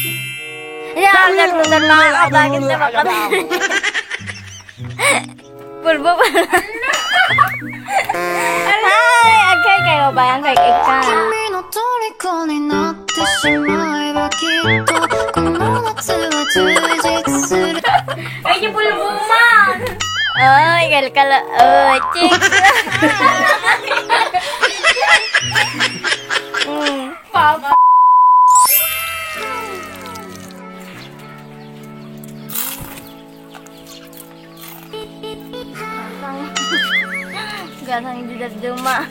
Yan, naglutan mga kabagis na makabagis. Pulbo pa na. Ay, agay kayo ba yan? Kay Ika. Ay, yung pulbo man! Ay, kalkala. Ay, chicks. Papa. Gasang jidat duma.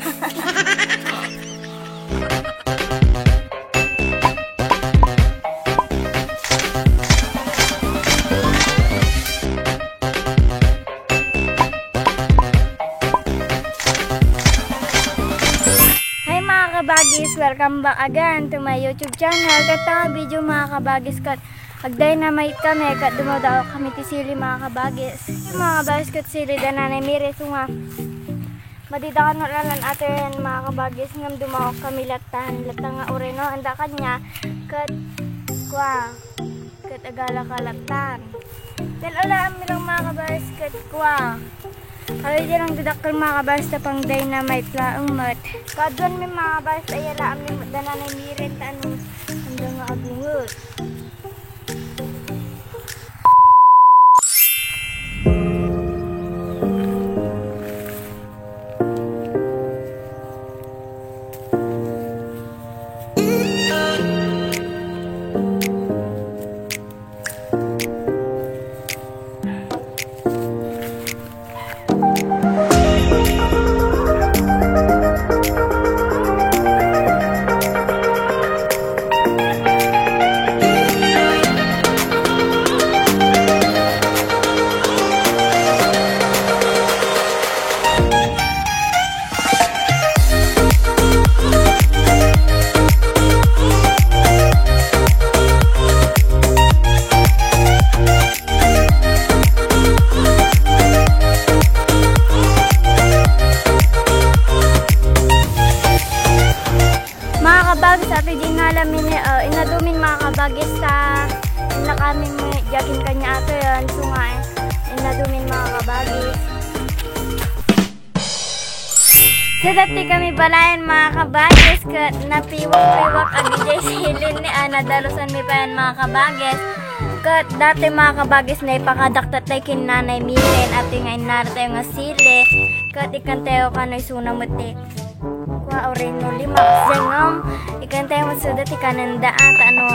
Kabagis, welcome back again to my YouTube channel. Katang video mga kabagis kat ag-dynamite kami kat dumadaw kami tisili mga kabagis. Mga kabagis kat sili dananay mire sunga. Madidakan no lalan atin mga kabagis ngam dumaw kami latang nga ureno anda kanya kat kwa kat agala kalatan. Del ala mirang mga kabagis kat kwa. Kaya dyan ang didakal mga kabars na pang dynamite laang mat. Kadwan may mga kabars ay alaam yung dananay mirin ta anong hanggang nga agungot. Kabagis at hindi nga alamin inadumin mga kabagis sa na kami jagin kanya ato yan so nga inadumin mga kabagis so dati kami balayan mga kabagis kat napiwak-piwak agijay silin ni nadalusan mi pa yan mga kabagis kat dati mga kabagis na ipakadaktat tayo kinanay milen at nga inarta yung sili kat ikanteo ka no'y sunamuti Oreno lima sengom ikan tayo masudat ikanandaan ano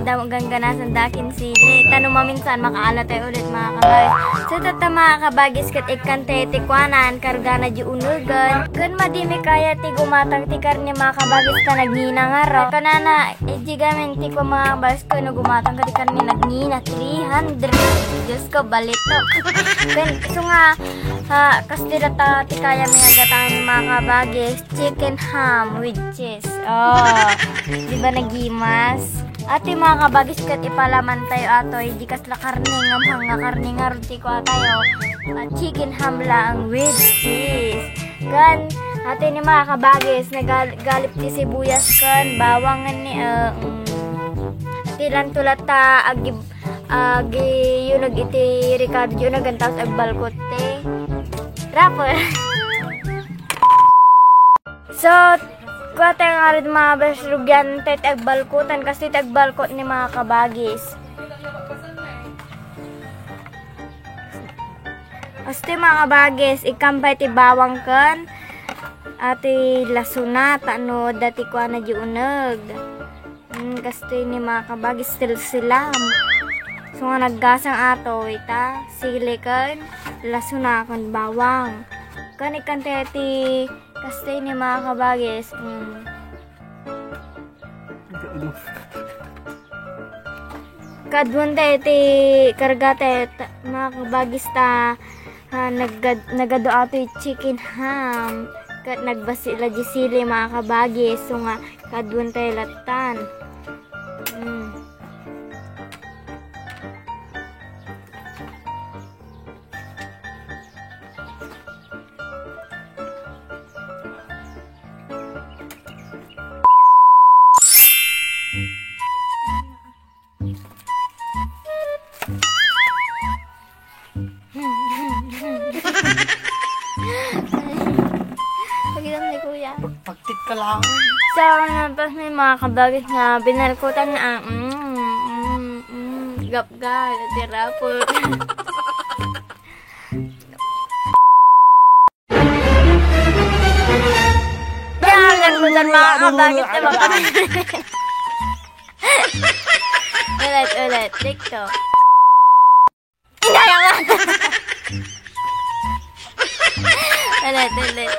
daw ganganasan dakin sili tano maminsan makaala tayo ulit mga kabagis so tata mga kabagis kat ikan tayo tikwanan kargana di unugan kun madimi kaya ti gumatang ti karne mga kabagis ka nagnina nga ro kanana jigamin ti ko mga kabagis ko no gumatang ka ti karne nagnina 300 Diyos ko balito kun so nga kastira ta ti kaya may agatan mga kabagis chicken ham with cheese. Oh, di ba nagimas? Ati mga kabagis kat ipalaman tayo ato, di kasla karne ngam hanga karne nga ruti ko tayo. Chicken ham lang with cheese. Kan ati ni mga kabagis nagalip ti sibuyas kan bawangan ni tilan tulata agi yun iti Ricardo yun nagantaos ag balkote. Rapper. So, kuha tayo nga rin mga basrugyan tayo tagbalkutan kasi tagbalkot ni mga kabagis. Kasi mga kabagis, ikambay ti bawang kan ati lasuna, tano dati kuha na di unag. Kasi ni mga kabagis silam. So nga naggasang ato, ita, sili kan, lasuna kan bawang. Kan ikan tayo ti kasi ni mga kabagis. Kadwan tayo ti karga tayo mga kabagis ta nagado ato yung chicken ham. Kat nagbasila di sili mga kabagis. So nga kadwan tayo latan. So, tapos may mga kabagis na binalkutan na gap-gal, tirapot. Naglutan mga kabagis na baka. Ulit, TikTok. Inaya nga! Ulit.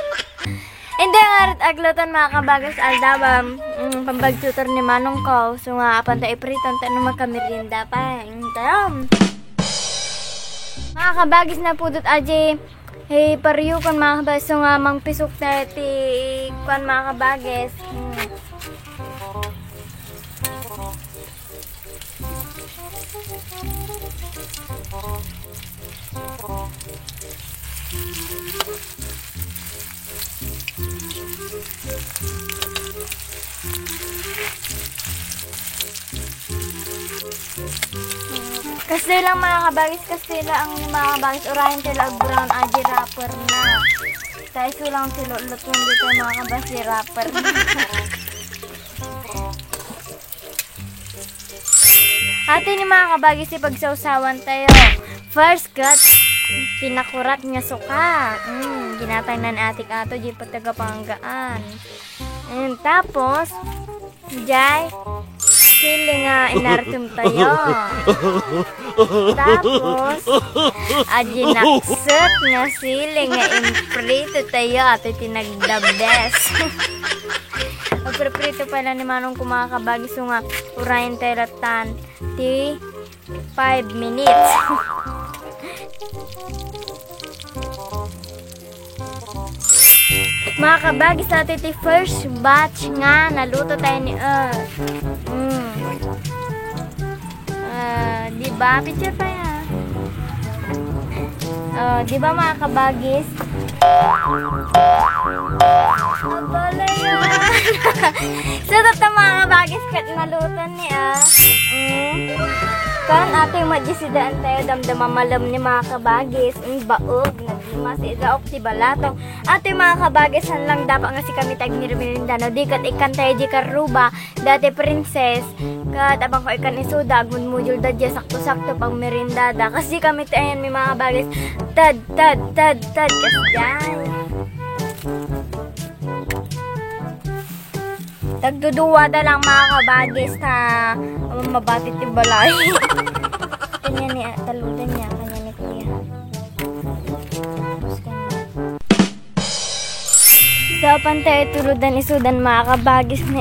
Hindi nga rin aglutan mga kabagis aldabam. Pambagtutor ni Manong ko. So nga, apanta ipritan tayo naman kamerinda pa. Mga kabagis na pudot aji. Hey, pariyo kan mga kabagis. So nga, mang pisok tayo ti kan mga kabagis. Kastila mga kabagis, kastila ang mga kabagis, urahin sila ang brown aji rapper na. Tayo sulang silulutong dito mga kabagis, rapper na. Atin ni mga kabagis, ipagsawsawan tayo. First cut, pinakurat nga suka. Ginatay na atik ato, di patagapanggaan. Tapos, jay, sili nga inartum tayo. Tapos, aji nakset nga sili nga imprito tayo at itinagdabes. Magpreprito pala ni Manong kumakabagis nga urayin tayo latan ti 5 minutes. Mga kabagis natin ti first batch nga naluto tayo ni diba? Picture pa yan. Diba mga kabagis? Abala yan. So, ito mga kabagis kat naluto ni kan ating magjisidaan tayo damdama malam ni mga kabagis. Baog, nagima si Raok si Balatong. Ating mga kabagis, lang dapat nga si kami tagmirmirindano. Di kat ikan tayo di karuba, dati princess. Kat abang ko ikan isuda, agmunmujul dadya, sakto-sakto pang merindada. Kasi kami tayo may mga kabagis. Tad, kasyan. Tagduduwa da lang mga kabagis na mabatit yung balay. Kanya ni taludan niya, kanya ni kuya. So, pantay tuludan isudan mga kabagis ni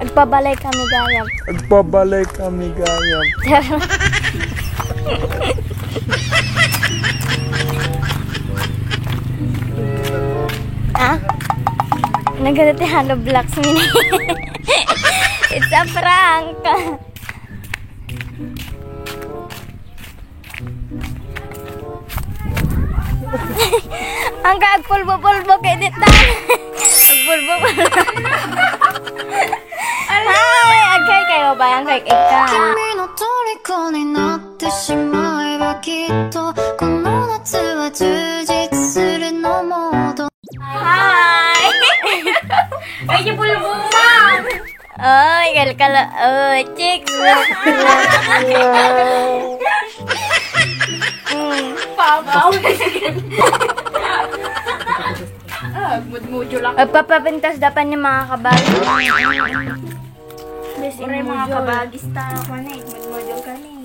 agpabalay kami gayam. Nagdati Halo Blocks mini. It's a prank. Ang kaagpulbo-pulbo kay ditan. Agpulbo-pulbo. Ay, agkay kayo ba yan kay ika? 君の虜になってしまえばきっとこの夏は充実するのモード Hi! Ay, pulbo ma! Ay, kalkala. Ay, chicks! Papaw! Mudmudyo lang. Papapintas dapan ni mga kabagis. Ure mga kabagis ta ko na eh. Mudmudyo ka na eh.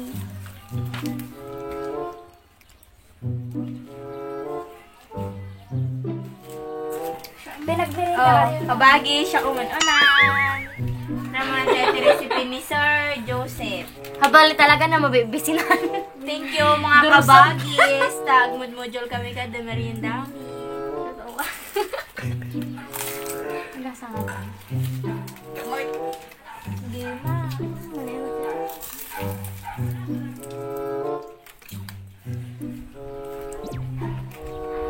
Kabagis siya kumununan. Naman dati recipe ni Sir Joseph. Habali talaga na mabibisinan. Thank you mga kabagis. Mudmudyo kami ka de merienda. Totoo ka. Nasa nga ba? Hindi ma.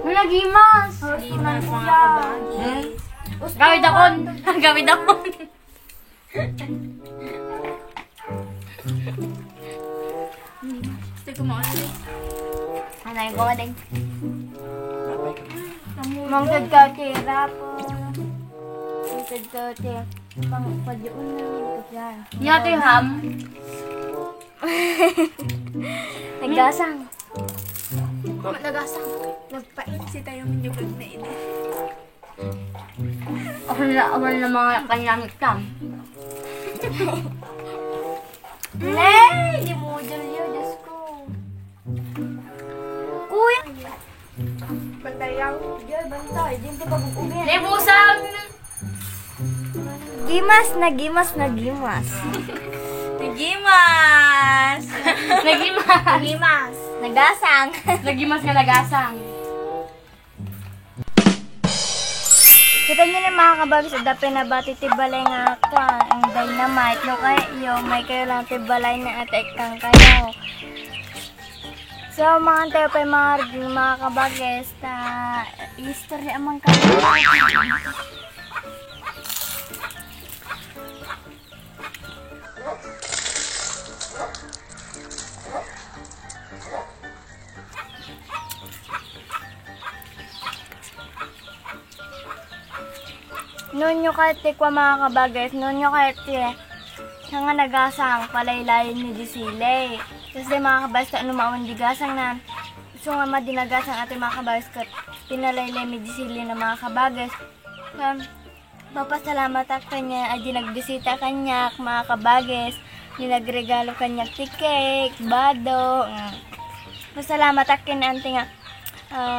Malagimas! Limas mga kabagis. Gawid akon! Gawid akon! Gusto ko mga ano eh. Anay ko din. Mangkad ka tira po. Mangkad ka tira. Pang padyoon na yun. Yate ham. Naggasang. Nagasang. Nagpait si tayo minjugag na ina. Awal na mga kanyang itam. Nay! Di mo dyan yun, Diyos ko. Kuya! Bandayaw. Diyan, bantay. Diyan ka pag-ugin. Nebusang! Gimas na gimas na gimas. Nagimas! Nagimas! Nagimas! Nagasang. Nagimas nga nagasang. Kita niyo na mga kabagis, dapin na ba titibalay nga ako ang dynamite. No kayo, may kayo lang tibalay na atek kang kayo. So, mga tayo pa yung mga review mga kabagis na history amang kayo. Noon nyo kahit tikwa mga kabagis, noon nyo kahit siya nga nagasang palaylayin ni Gisile. Kasi mga kabagis, ano maawang digasang na gusto nga madinagasang ating mga kabagis kat pinalaylay ni Gisile na mga kabagis. Papasalamat ako kanya, ay nagbisita kanya, mga kabagis, nagregalo kanya cake, bado. Masalamat ako ante nga.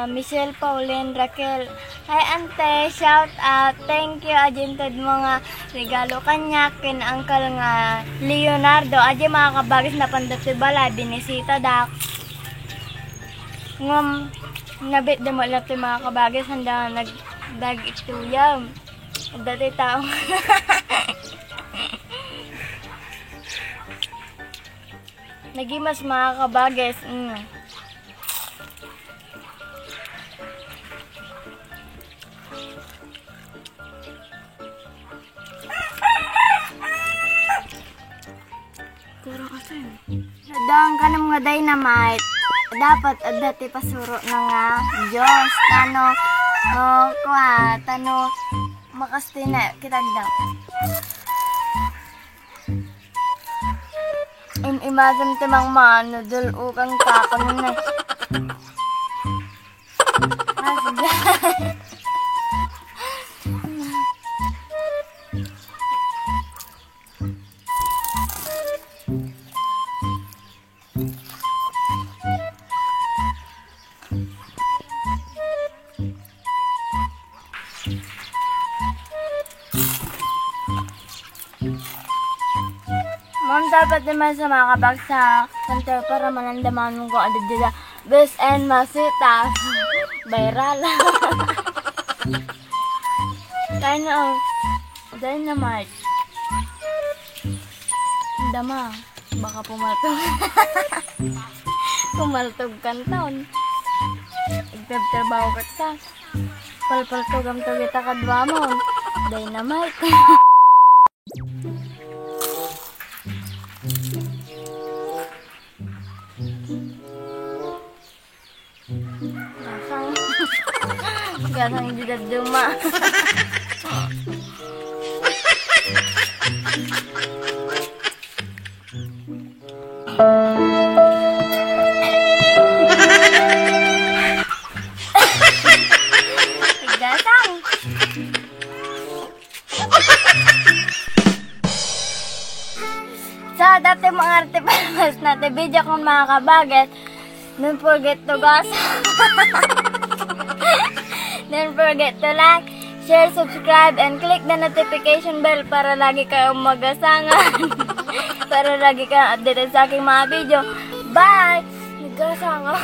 Michelle, Pauline, Raquel. Hi ante, shout out. Thank you ajintad mga regalo kanya kin uncle nga Leonardo. Aje mga kabagis na pandati bala binisita dak. Ngam nabit demo lang mga kabagis handa nagdag ituyam. Dati tao. Nagimas mga kabagis. Dang ka ng mga dynamite. Dapat dati pasuro na nga Diyos. Tano, tano, makasti na kita daw. Imagine timang mano, dulukang kakon na. Ma'am, dapat naman sa mga kabagsak center para manandaman mo kung ano dila best and masitas viral. Kaya na dynamite dama baka pumaltog pumaltog kan taon igtabtrabaho ka ta palpaltog ang tugita kadwa mo dynamite. Gasang hindi duma. Gasang. So, dati mga artipalmas natin video kung mga kabaget. Don't forget to Don't forget to like, share, subscribe, and click the notification bell para lagi kayong magasangan. Para lagi kayong updated sa aking mga video. Bye! Nagkasanga.